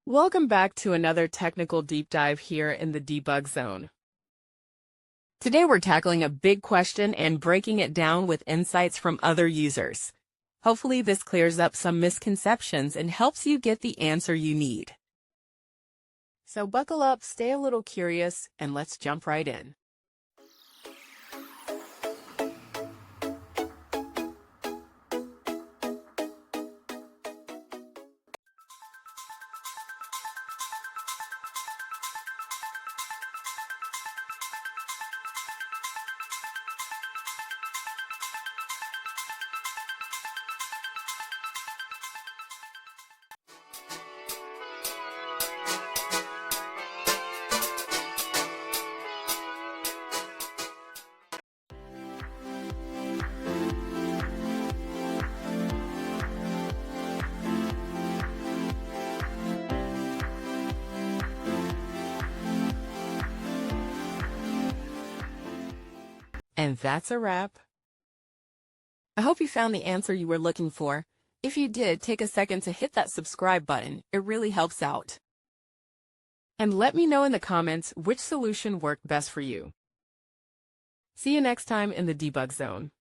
Welcome back to another technical deep dive here in the debug zone. Today we're tackling a big question and breaking it down with insights from other users. Hopefully this clears up some misconceptions and helps you get the answer you need. So buckle up, stay a little curious, and let's jump right in. And that's a wrap. I hope you found the answer you were looking for. If you did, take a second to hit that subscribe button. It really helps out. And let me know in the comments which solution worked best for you. See you next time in the debug zone.